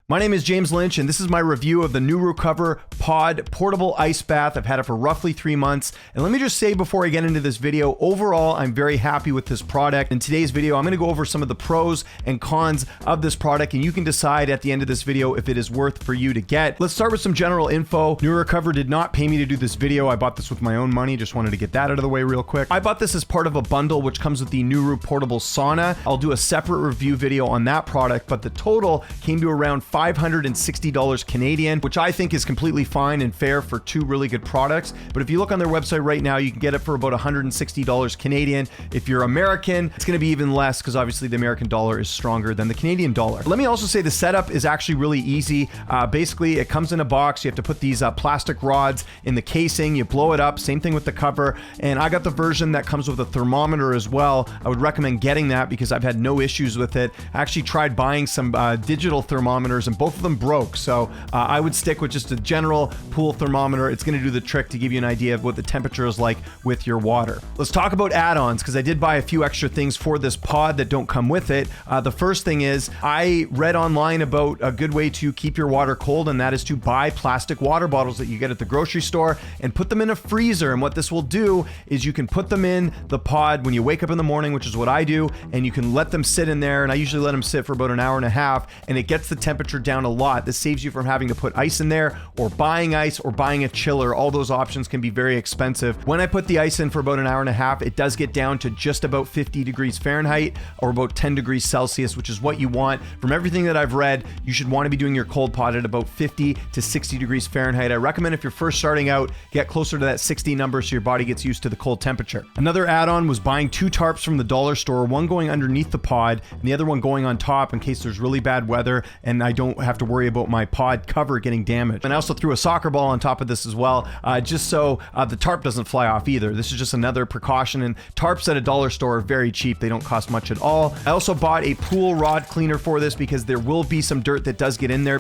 My name is James Lynch, and this is my review of the nurecover Pod Portable Ice Bath. I've had it for roughly 3 months. And let me just say before I get into this video, overall, I'm very happy with this product. In today's video, I'm gonna go over some of the pros and cons of this product, and you can decide at the end of this video if it is worth for you to get. Let's start with some general info. Nurecover did not pay me to do this video. I bought this with my own money. Just wanted to get that out of the way real quick. I bought this as part of a bundle, which comes with the Nuru Portable Sauna. I'll do a separate review video on that product, but the total came to around $560 Canadian, which I think is completely fine and fair for two really good products. But if you look on their website right now, you can get it for about $160 Canadian. If you're American, it's going to be even less because obviously the American dollar is stronger than the Canadian dollar. Let me also say the setup is actually really easy. Basically, it comes in a box. You have to put these plastic rods in the casing. You blow it up. Same thing with the cover. And I got the version that comes with a thermometer as well. I would recommend getting that because I've had no issues with it. I actually tried buying some digital thermometers and both of them broke. So I would stick with just a general pool thermometer. It's going to do the trick to give you an idea of what the temperature is like with your water. Let's talk about add-ons because I did buy a few extra things for this pod that don't come with it. The first thing is I read online about a good way to keep your water cold, and that is to buy plastic water bottles that you get at the grocery store and put them in a freezer. And what this will do is you can put them in the pod when you wake up in the morning, which is what I do, and you can let them sit in there. And I usually let them sit for about an hour and a half, and it gets the temperature down a lot. This saves you from having to put ice in there or buying ice or buying a chiller. All those options can be very expensive. When I put the ice in for about an hour and a half, it does get down to just about 50 degrees Fahrenheit or about 10 degrees Celsius, which is what you want. From everything that I've read, you should want to be doing your cold pod at about 50 to 60 degrees Fahrenheit. I recommend if you're first starting out, get closer to that 60 number so your body gets used to the cold temperature. Another add-on was buying 2 tarps from the dollar store, one going underneath the pod and the other one going on top in case there's really bad weather and I don't have to worry about my pod cover getting damaged. And I also threw a soccer ball on top of this as well, just so the tarp doesn't fly off either. This is just another precaution, and tarps at a dollar store are very cheap. They don't cost much at all. I also bought a pool rod cleaner for this because there will be some dirt that does get in there.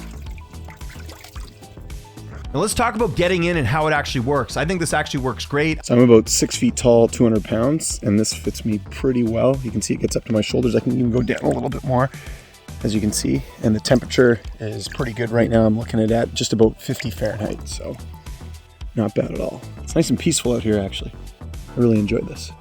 Now let's talk about getting in and how it actually works. I think this actually works great. So I'm about 6 feet tall, 200 pounds, and this fits me pretty well. You can see it gets up to my shoulders. I can even go down a little bit more, as you can see. And the temperature is pretty good right now. I'm looking at just about 50 Fahrenheit, so not bad at all. It's nice and peaceful out here, actually. I really enjoyed this.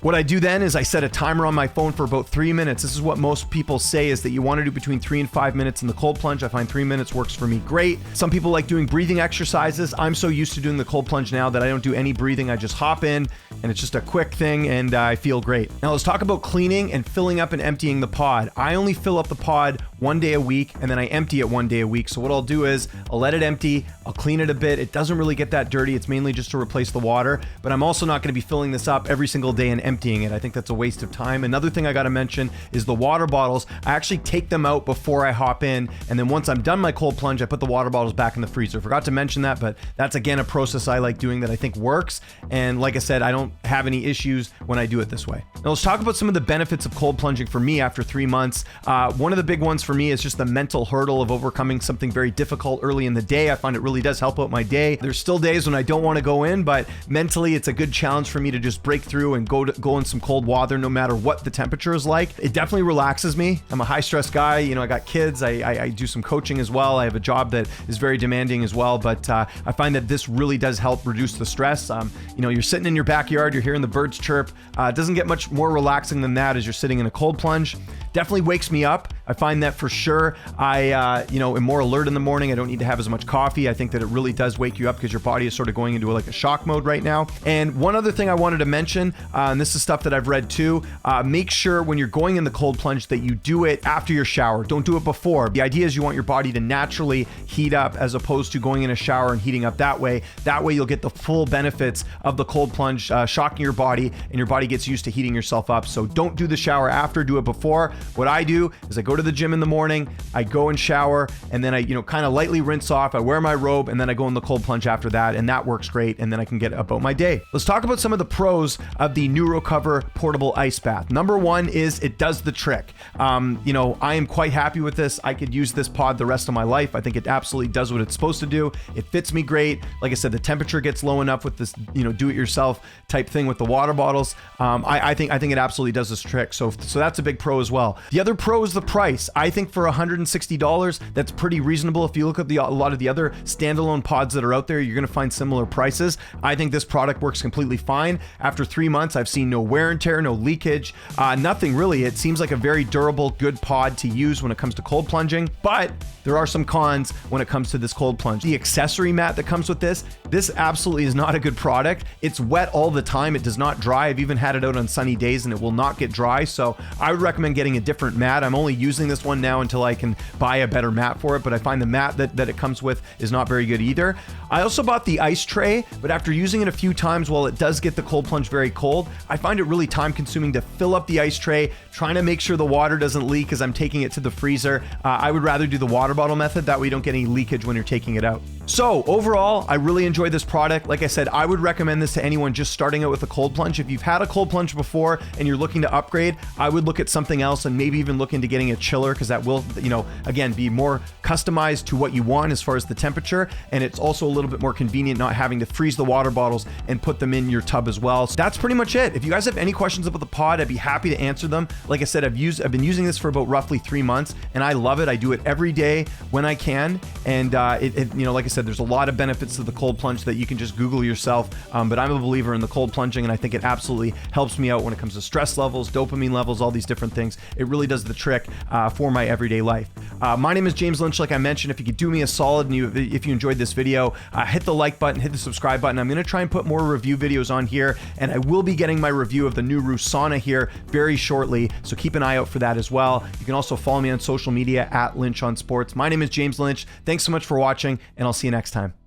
What I do then is I set a timer on my phone for about 3 minutes. This is what most people say is that you want to do between 3 and 5 minutes in the cold plunge. I find 3 minutes works for me great. Some people like doing breathing exercises. I'm so used to doing the cold plunge now that I don't do any breathing. I just hop in and it's just a quick thing and I feel great. Now let's talk about cleaning and filling up and emptying the pod. I only fill up the pod 1 day a week and then I empty it 1 day a week. So what I'll do is I'll let it empty, I'll clean it a bit. It doesn't really get that dirty. It's mainly just to replace the water, but I'm also not going to be filling this up every single day and emptying it. I think that's a waste of time. Another thing I got to mention is the water bottles. I actually take them out before I hop in, and then once I'm done my cold plunge, I put the water bottles back in the freezer. Forgot to mention that, but that's again a process I like doing that I think works. And like I said, I don't have any issues when I do it this way. Now let's talk about some of the benefits of cold plunging for me after 3 months. One of the big ones for me is just the mental hurdle of overcoming something very difficult early in the day. I find it really does help out my day. There's still days when I don't want to go in, but mentally it's a good challenge for me to just break through and go in some cold water no matter what the temperature is like. It definitely relaxes me. I'm a high stress guy. You know, I got kids. I do some coaching as well. I have a job that is very demanding as well, but I find that this really does help reduce the stress. You know, you're sitting in your backyard, you're hearing the birds chirp. It doesn't get much more relaxing than that as you're sitting in a cold plunge. Definitely wakes me up. I find that for sure. I am more alert in the morning. I don't need to have as much coffee. I think that it really does wake you up because your body is sort of going into like a shock mode right now. And one other thing I wanted to mention, and this is stuff that I've read too, make sure when you're going in the cold plunge that you do it after your shower. Don't do it before. The idea is you want your body to naturally heat up as opposed to going in a shower and heating up that way. That way you'll get the full benefits of the cold plunge, shocking your body, and your body gets used to heating yourself up. So don't do the shower after, do it before. What I do is I go to the gym in the morning, I go and shower, and then I kind of lightly rinse off. I wear my robe, and then I go in the cold plunge after that, and that works great, and then I can get about my day. Let's talk about some of the pros of the nurecover portable ice bath. Number one is it does the trick. I am quite happy with this. I could use this pod the rest of my life. I think it absolutely does what it's supposed to do. It fits me great. Like I said, the temperature gets low enough with this, do-it-yourself type thing with the water bottles. I think it absolutely does this trick. So that's a big pro as well. well. The other pro is the price. I think for $160, that's pretty reasonable. If you look at a lot of the other standalone pods that are out there, you're gonna find similar prices. I think this product works completely fine. After 3 months, I've seen no wear and tear, no leakage, nothing really. It seems like a very durable, good pod to use when it comes to cold plunging, but there are some cons when it comes to this cold plunge. The accessory mat that comes with this absolutely is not a good product. It's wet all the time. It does not dry. I've even had it out on sunny days and it will not get dry. So I would recommend getting a different mat. I'm only using this one now until I can buy a better mat for it, but I find the mat that it comes with is not very good either. I also bought the ice tray, but after using it a few times, while it does get the cold plunge very cold, I find it really time consuming to fill up the ice tray, trying to make sure the water doesn't leak as I'm taking it to the freezer. I would rather do the water bottle method. That way you don't get any leakage when you're taking it out. So overall, I really enjoyed this product. Like I said, I would recommend this to anyone just starting out with a cold plunge. If you've had a cold plunge before and you're looking to upgrade, I would look at something else and maybe even look into getting a chiller, because that will, again, be more customized to what you want as far as the temperature. And it's also a little bit more convenient not having to freeze the water bottles and put them in your tub as well. So that's pretty much it. If you guys have any questions about the pod, I'd be happy to answer them. Like I said, I've been using this for about roughly 3 months and I love it. I do it every day when I can. And like I said, there's a lot of benefits to the cold plunge that you can just Google yourself. But I'm a believer in the cold plunging, and I think it absolutely helps me out when it comes to stress levels, dopamine levels, all these different things. It really does the trick for my everyday life. My name is James Lynch. Like I mentioned, if you could do me a solid and if you enjoyed this video, hit the like button, hit the subscribe button. I'm going to try and put more review videos on here, and I will be getting my review of the Nuru sauna here very shortly, so keep an eye out for that as well. You can also follow me on social media at Lynch on Sports. My name is James Lynch. Thanks so much for watching, and I'll see you next time.